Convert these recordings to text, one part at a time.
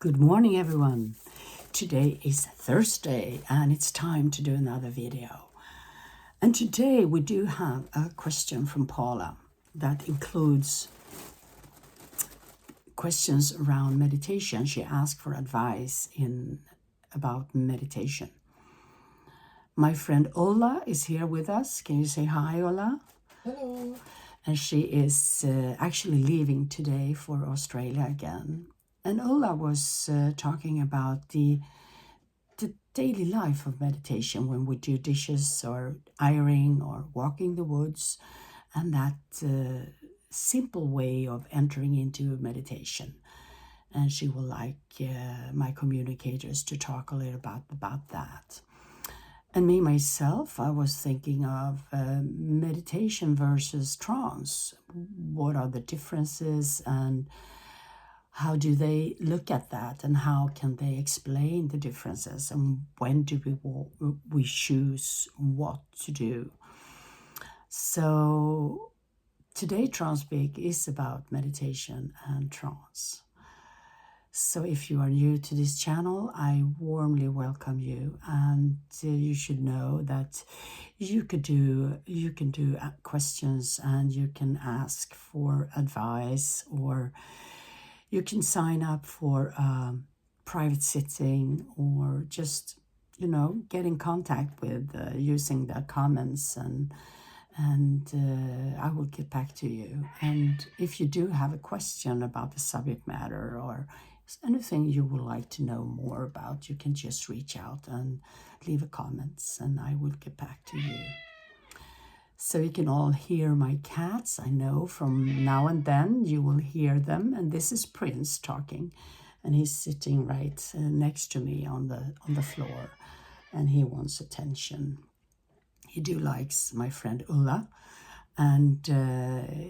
Good morning, everyone. Today is Thursday and it's time to do another video. And today we do have a question from Paula that includes questions around meditation. She asked for advice about meditation. My friend Ola is here with us. Can you say hi, Ola? Hello. And she is actually leaving today for Australia again. And Ola was talking about the daily life of meditation when we do dishes or ironing or walking the woods, and that simple way of entering into meditation. And she would like my communicators to talk a little about that. And me, myself, I was thinking of meditation versus trance. What are the differences and how do they look at that, and how can they explain the differences, and when do we choose what to do? So today Speek is about meditation and trance. So if you are new to this channel, I warmly welcome you, and you should know that you can do questions and you can ask for advice, or you can sign up for private sitting, or just, get in contact with using the comments, and I will get back to you. And if you do have a question about the subject matter or anything you would like to know more about, you can just reach out and leave a comments and I will get back to you. So you can all hear my cats. I know from now and then you will hear them. And this is Prince talking, and he's sitting right next to me on the floor, and he wants attention. He likes my friend Ulla, and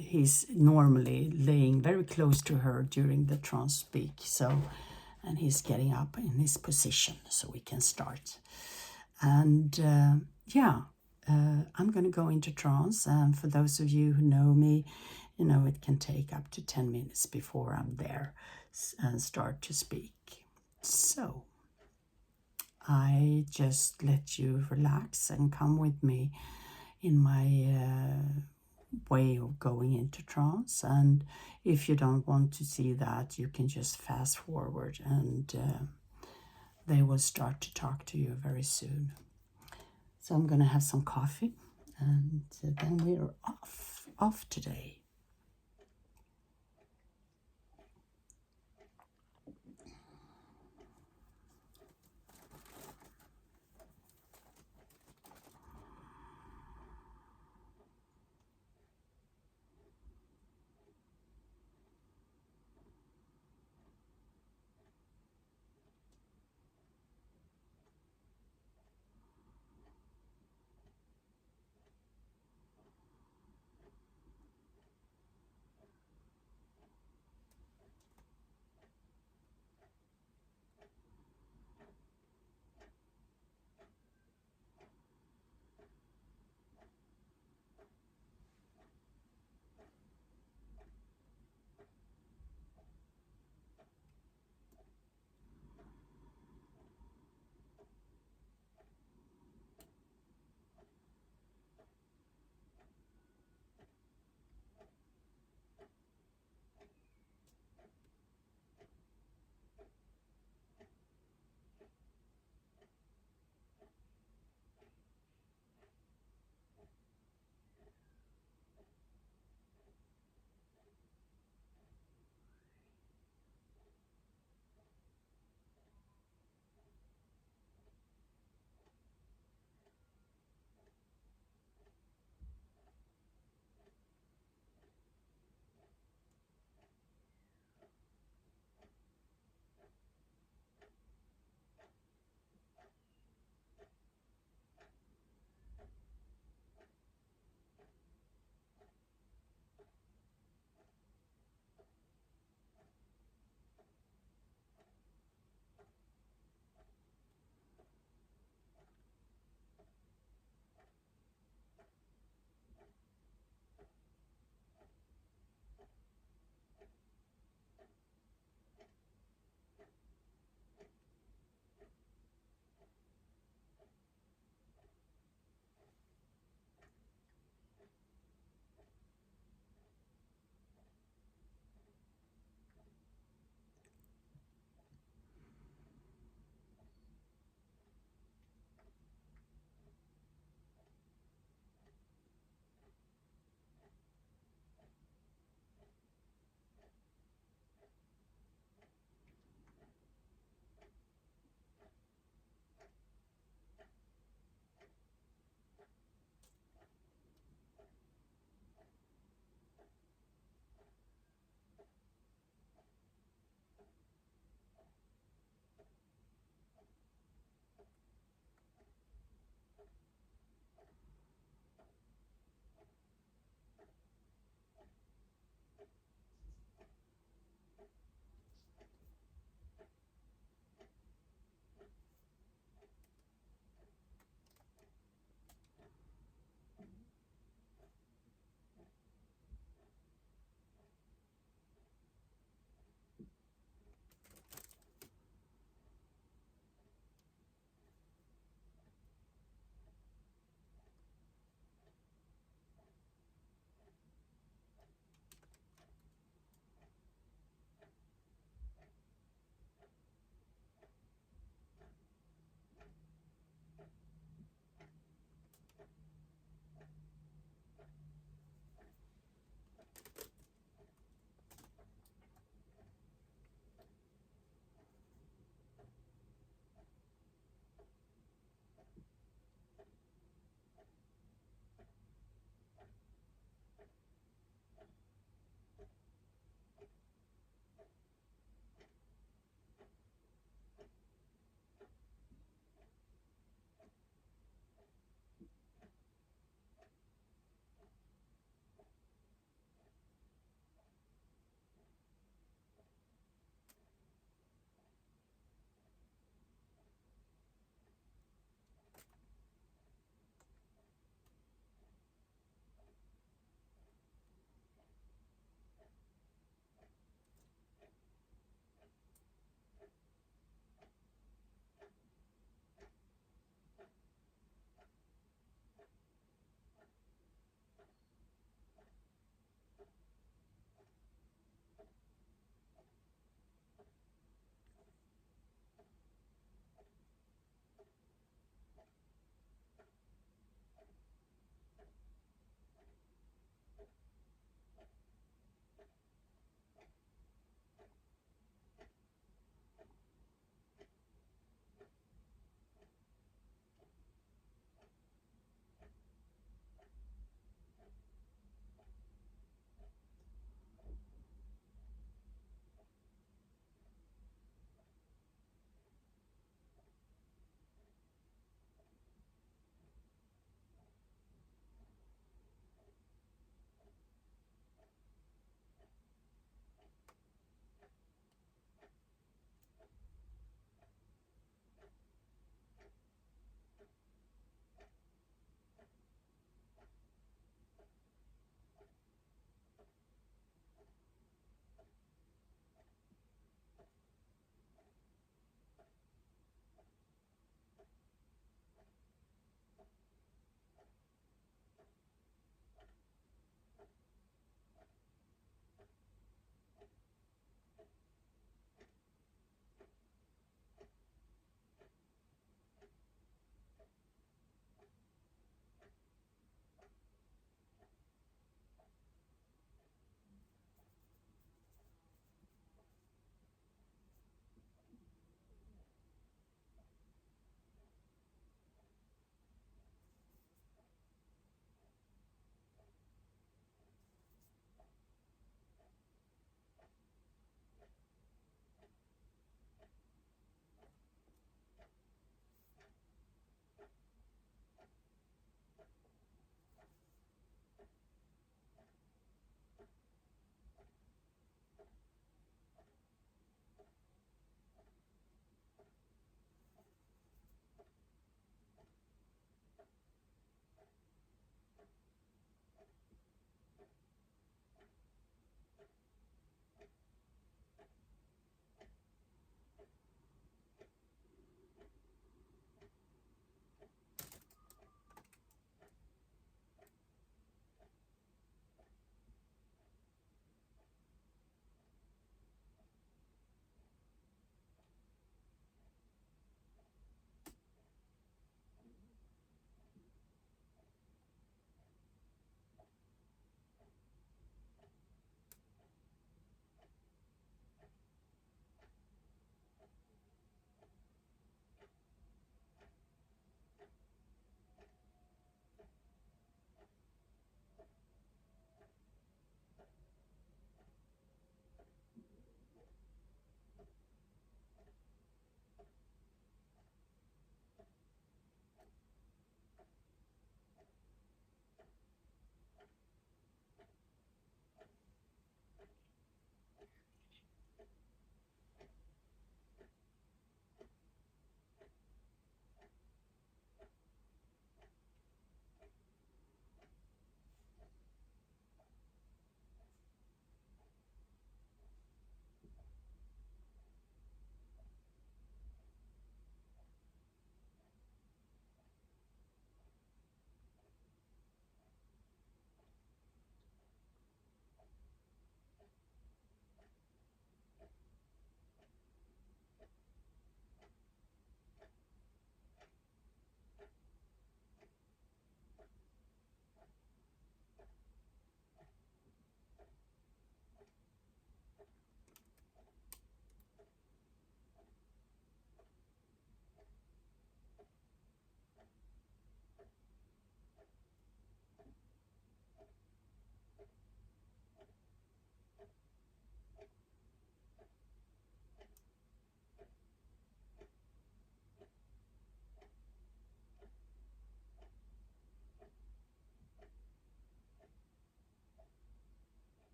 he's normally laying very close to her during the trance speak. So, and he's getting up in his position so we can start. And I'm going to go into trance, and for those of you who know me, it can take up to 10 minutes before I'm there and start to speak. So I just let you relax and come with me in my way of going into trance. And if you don't want to see that, you can just fast forward, and they will start to talk to you very soon. So I'm going to have some coffee, and then we're off today.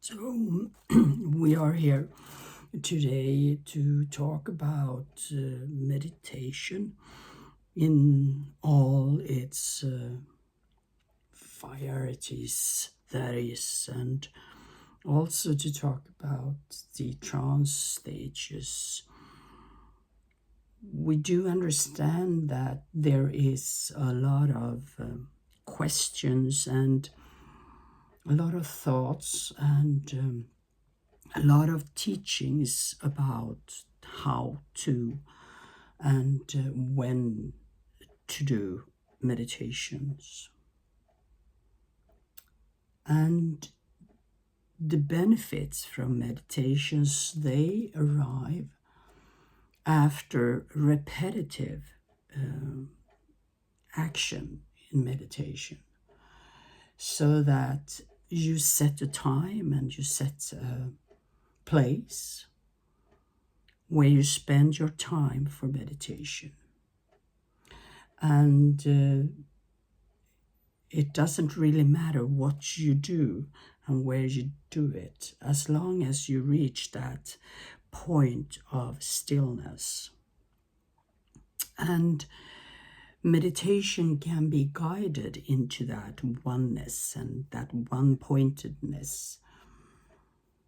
So we are here today to talk about meditation in all its varieties that is, and also to talk about the trance stages. We do understand that there is a lot of questions and a lot of thoughts and a lot of teachings about how to and when to do meditations. And the benefits from meditations, they arrive after repetitive action in meditation, so that you set a time and you set a place where you spend your time for meditation. And it doesn't really matter what you do and where you do it, as long as you reach that point of stillness. And meditation can be guided into that oneness and that one-pointedness.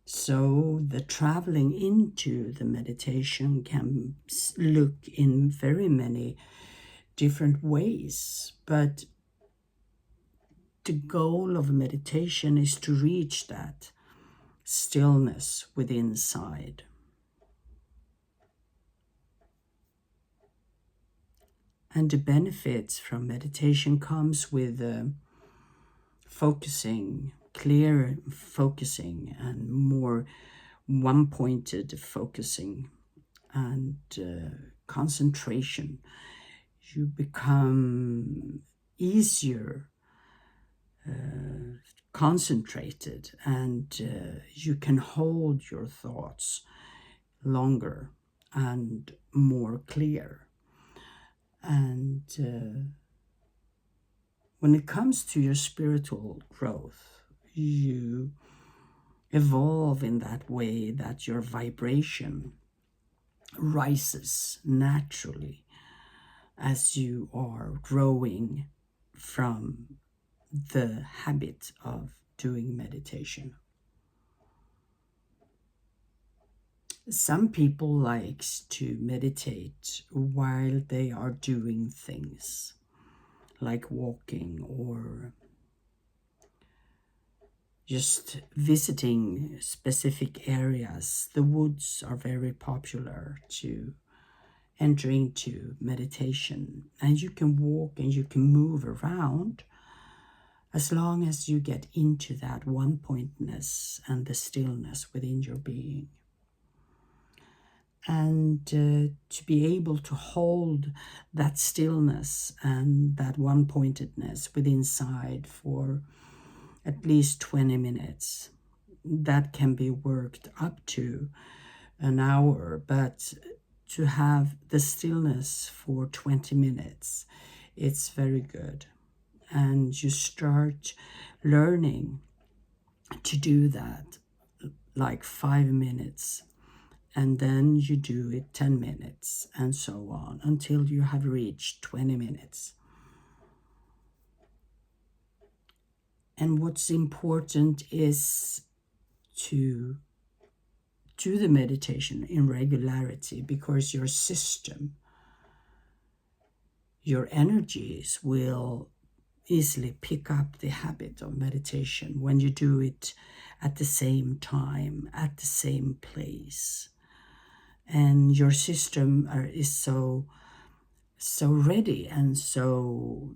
So the traveling into the meditation can look in very many different ways, but the goal of meditation is to reach that stillness within inside. And the benefits from meditation comes with focusing, clear focusing, and more one-pointed focusing and concentration. You become easier concentrated, and you can hold your thoughts longer and more clear. And when it comes to your spiritual growth, you evolve in that way that your vibration rises naturally as you are growing from the habit of doing meditation. Some people like to meditate while they are doing things like walking or just visiting specific areas. The woods are very popular to enter into meditation, and you can walk and you can move around as long as you get into that one-pointedness and the stillness within your being. And to be able to hold that stillness and that one-pointedness within inside for at least 20 minutes. That can be worked up to an hour, but to have the stillness for 20 minutes, it's very good. And you start learning to do that like 5 minutes, and then you do it 10 minutes and so on until you have reached 20 minutes. And what's important is to do the meditation in regularity, because your system, your energies will easily pick up the habit of meditation when you do it at the same time, at the same place. And your system is so ready and so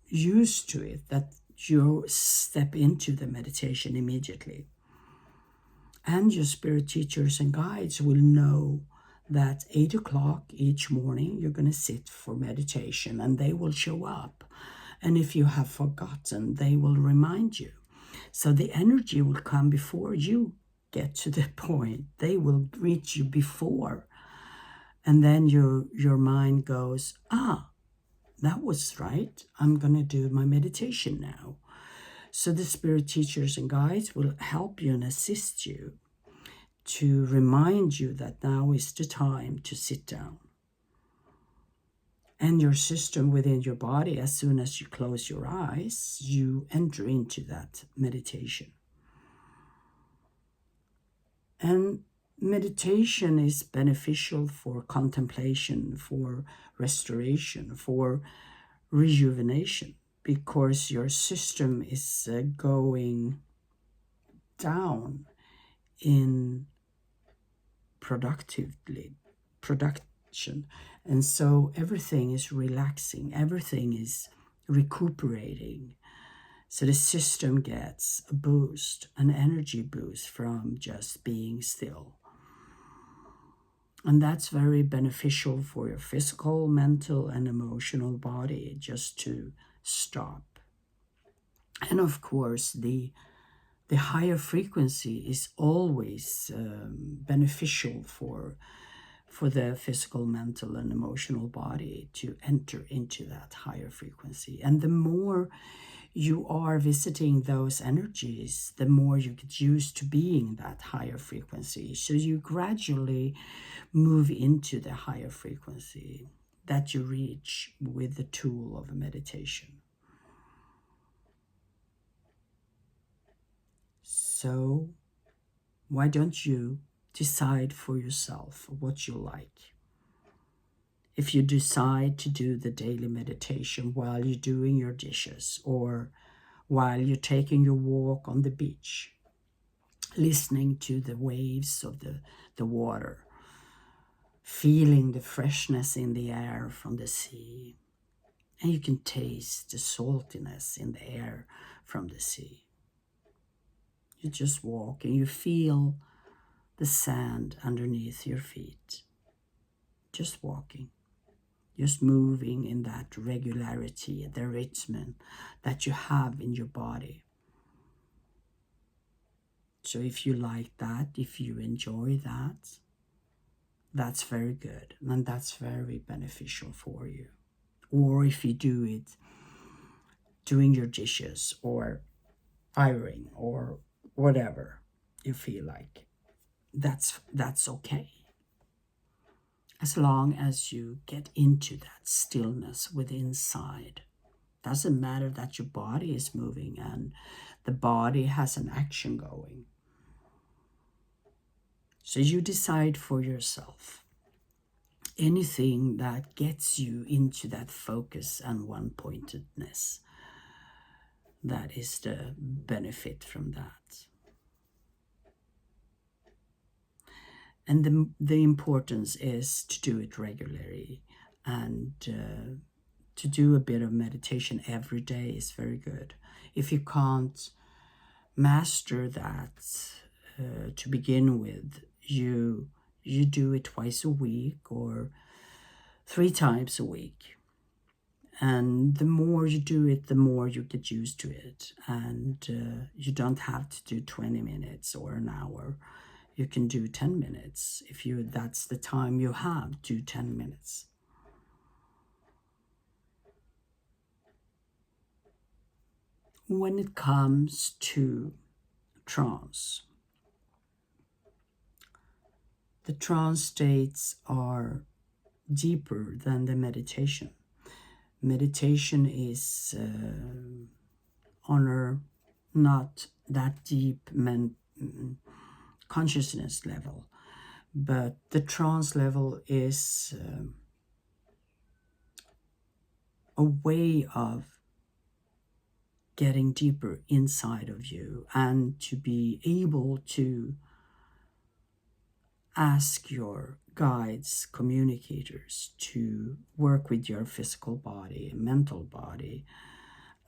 used to it that you step into the meditation immediately. And your spirit teachers and guides will know that 8 o'clock each morning you're going to sit for meditation, and they will show up. And if you have forgotten, they will remind you. So the energy will come before you get to the point. They will reach you before. And then your mind goes, that was right. I'm going to do my meditation now. So the spirit teachers and guides will help you and assist you to remind you that now is the time to sit down. And your system within your body, as soon as you close your eyes, you enter into that meditation. And meditation is beneficial for contemplation, for restoration, for rejuvenation, because your system is going down in production, and so everything is relaxing, everything is recuperating. So the system gets a boost, an energy boost from just being still. And that's very beneficial for your physical, mental, and emotional body, just to stop. And of course, the higher frequency is always beneficial for the physical, mental, and emotional body to enter into that higher frequency. And the more you are visiting those energies, the more you get used to being that higher frequency. So you gradually move into the higher frequency that you reach with the tool of a meditation. So why don't you decide for yourself what you like? If you decide to do the daily meditation while you're doing your dishes, or while you're taking your walk on the beach, listening to the waves of the water, feeling the freshness in the air from the sea, and you can taste the saltiness in the air from the sea. You just walk and you feel the sand underneath your feet. Just walking, just moving in that regularity, the rhythm that you have in your body. So if you like that, if you enjoy that, that's very good, and that's very beneficial for you. Or if you do it doing your dishes or ironing or whatever you feel like, that's okay. As long as you get into that stillness within inside. Doesn't matter that your body is moving and the body has an action going. So you decide for yourself anything that gets you into that focus and one-pointedness. That is the benefit from that. And the importance is to do it regularly, and to do a bit of meditation every day is very good. If you can't master that to begin with, you do it twice a week or 3 times a week. And the more you do it, the more you get used to it. And you don't have to do 20 minutes or an hour. You can do 10 minutes. If that's the time you have, do 10 minutes. When it comes to trance, the trance states are deeper than the meditation. Meditation is on not that deep consciousness level, but the trance level is a way of getting deeper inside of you, and to be able to ask your guides, communicators, to work with your physical body, mental body,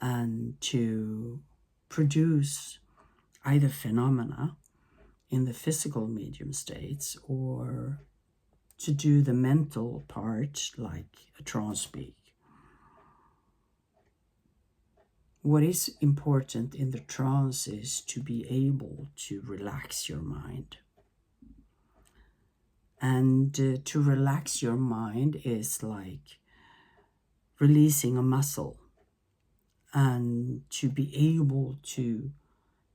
and to produce either phenomena in the physical medium states, or to do the mental part like a trance speak. What is important in the trance is to be able to relax your mind. And to relax your mind is like releasing a muscle. and to be able to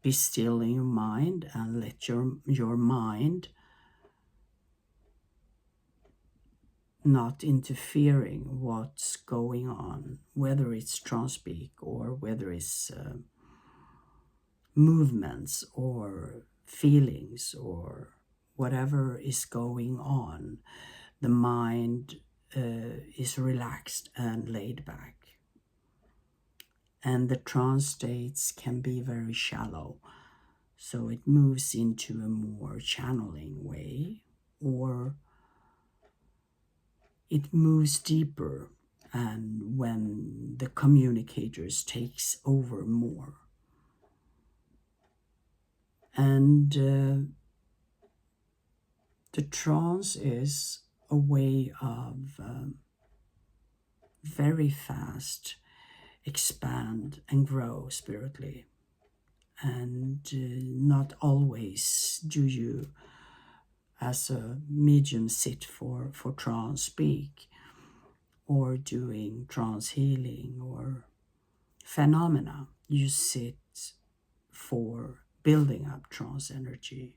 be still in your mind and let your mind not interfering what's going on, whether it's transpeak or whether it's movements or feelings or whatever is going on. The mind is relaxed and laid back. And the trance states can be very shallow. So it moves into a more channeling way, or it moves deeper, and when the communicators takes over more. And the trance is a way of very fast expand and grow spiritually. And not always do you, as a medium, sit for trance speak or doing trance healing or phenomena. You sit for building up trance energy.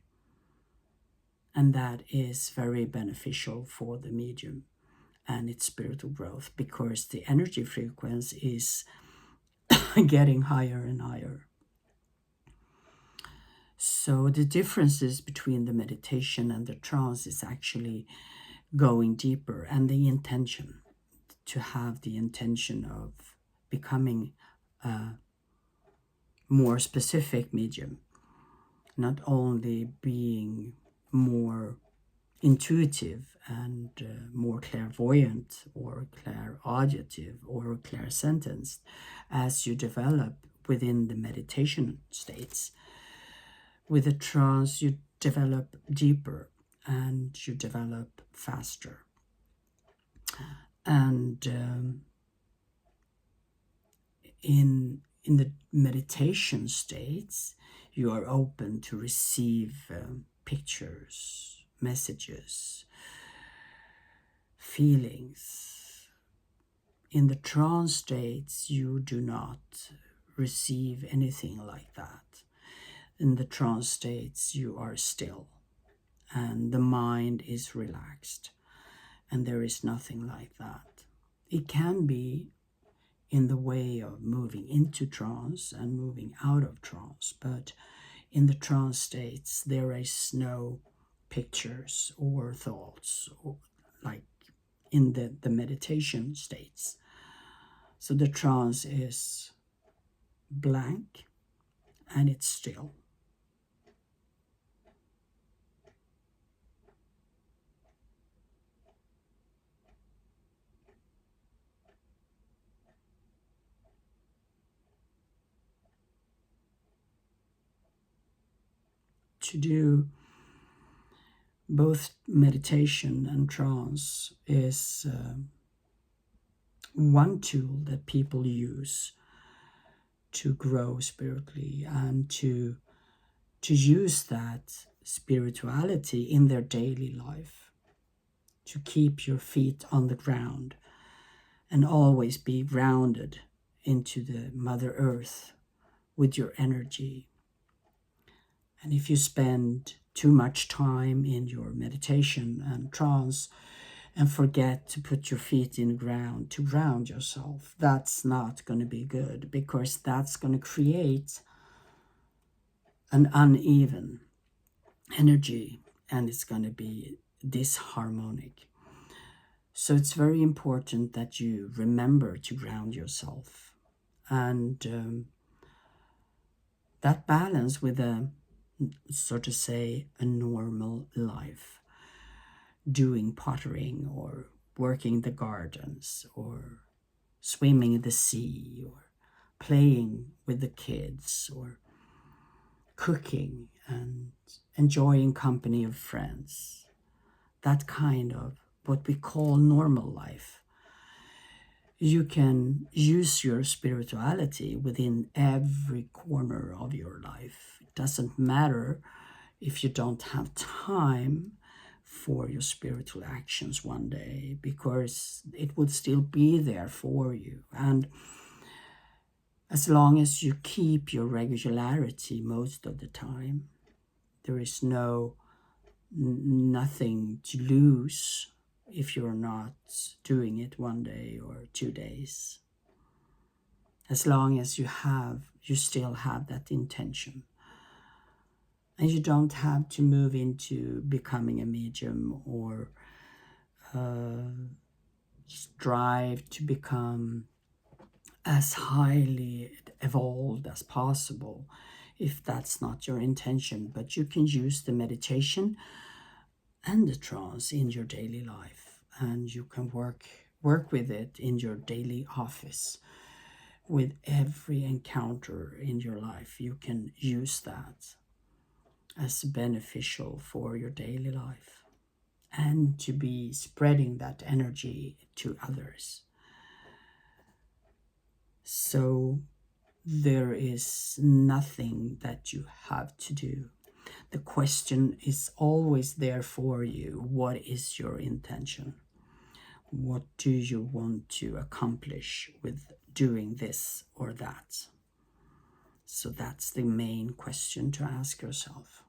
And that is very beneficial for the medium and its spiritual growth, because the energy frequency is getting higher and higher. So the differences between the meditation and the trance is actually going deeper, and the intention, to have the intention of becoming a more specific medium, not only being more intuitive and more clairvoyant or clairauditive or clairsentenced as you develop within the meditation states. With the trance, you develop deeper and you develop faster. And in the meditation states, you are open to receive pictures, messages, feelings. In the trance states, you do not receive anything like that. In the trance states, you are still and the mind is relaxed, and there is nothing like that. It can be in the way of moving into trance and moving out of trance, but in the trance states, there is no pictures or thoughts, or like in the meditation states. So the trance is blank and it's still. To do both meditation and trance is one tool that people use to grow spiritually and to use that spirituality in their daily life, to keep your feet on the ground and always be grounded into the Mother Earth with your energy. And if you spend too much time in your meditation and trance and forget to put your feet in the ground to ground yourself, that's not going to be good, because that's going to create an uneven energy and it's going to be disharmonic. So it's very important that you remember to ground yourself, and that balance with a, so to say, a normal life, doing pottering or working the gardens or swimming in the sea or playing with the kids or cooking and enjoying company of friends. That kind of what we call normal life. You can use your spirituality within every corner of your life. It doesn't matter if you don't have time for your spiritual actions one day, because it would still be there for you. And As long as you keep your regularity most of the time, there is nothing to lose if you're not doing it one day or 2 days. As long as you still have that intention. And you don't have to move into becoming a medium or strive to become as highly evolved as possible if that's not your intention. But you can use the meditation and the trance in your daily life, and you can work with it in your daily office. With every encounter in your life, you can use that as beneficial for your daily life and to be spreading that energy to others. So there is nothing that you have to do. The question is always there for you. What is your intention? What do you want to accomplish with doing this or that? So that's the main question to ask yourself.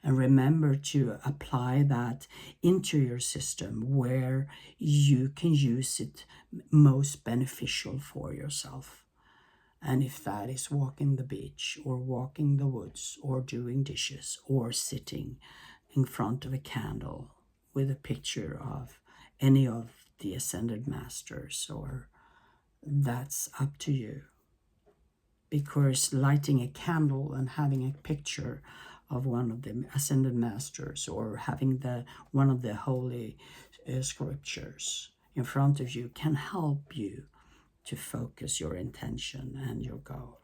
And remember to apply that into your system where you can use it most beneficial for yourself. And if that is walking the beach or walking the woods or doing dishes or sitting in front of a candle with a picture of any of the ascended masters, or that's up to you. Because lighting a candle and having a picture of one of the ascended masters or having one of the holy scriptures in front of you can help you to focus your intention and your goal.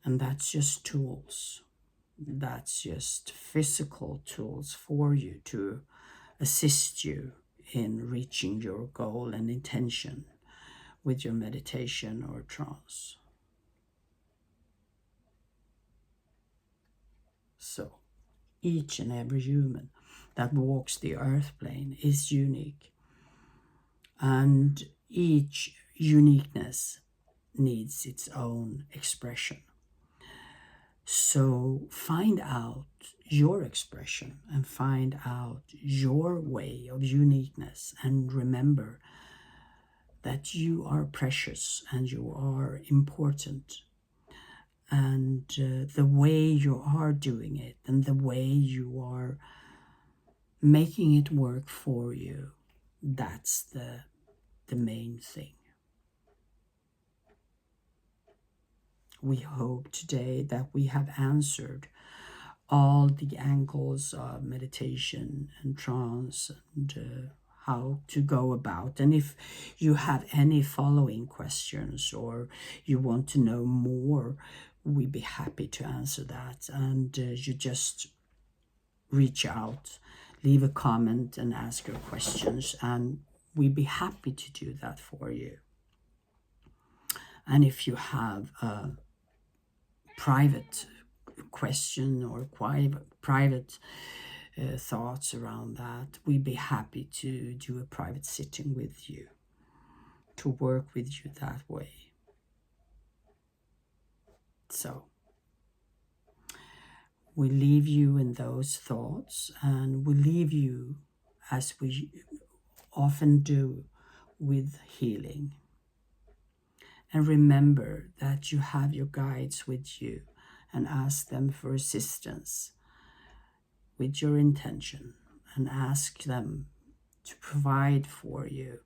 And that's just tools. That's just physical tools for you to assist you in reaching your goal and intention with your meditation or trance. So each and every human that walks the earth plane is unique, and each uniqueness needs its own expression. So find out your expression and find out your way of uniqueness, and remember that you are precious and you are important. And the way you are doing it and the way you are making it work for you, that's the main thing. We hope today that we have answered all the angles of meditation and trance and how to go about. And if you have any following questions or you want to know more, we'd be happy to answer that. And you just reach out, leave a comment and ask your questions, and we'd be happy to do that for you. And if you have a private question or private thoughts around that, we'd be happy to do a private sitting with you, to work with you that way. So we leave you in those thoughts, and we leave you, as we often do, with healing. And remember that you have your guides with you, and ask them for assistance with your intention, and ask them to provide for you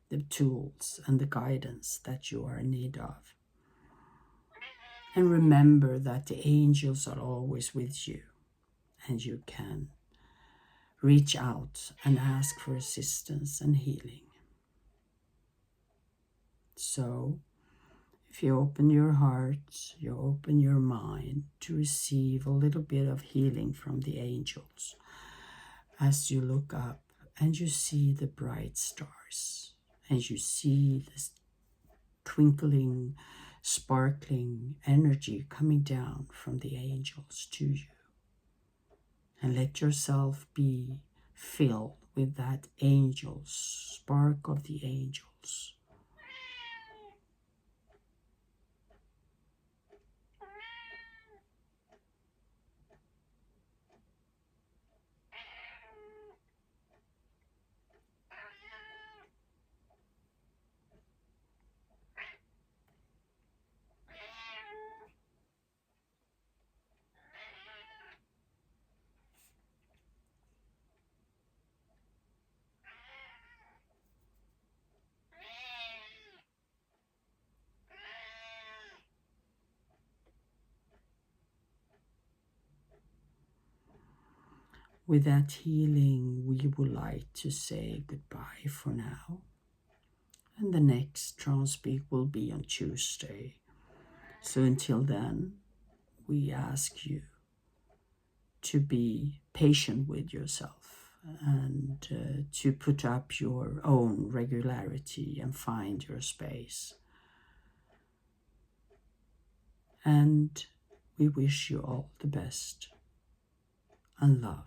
the tools and the guidance that you are in need of. And remember that the angels are always with you, and you can reach out and ask for assistance and healing. So if you open your heart, you open your mind to receive a little bit of healing from the angels, as you look up and you see the bright stars, and you see this twinkling, sparkling energy coming down from the angels to you. And let yourself be filled with that angels, spark of the angels. with that healing, we would like to say goodbye for now. And the next trance speak will be on Tuesday. So until then, we ask you to be patient with yourself and to put up your own regularity and find your space. And we wish you all the best and love.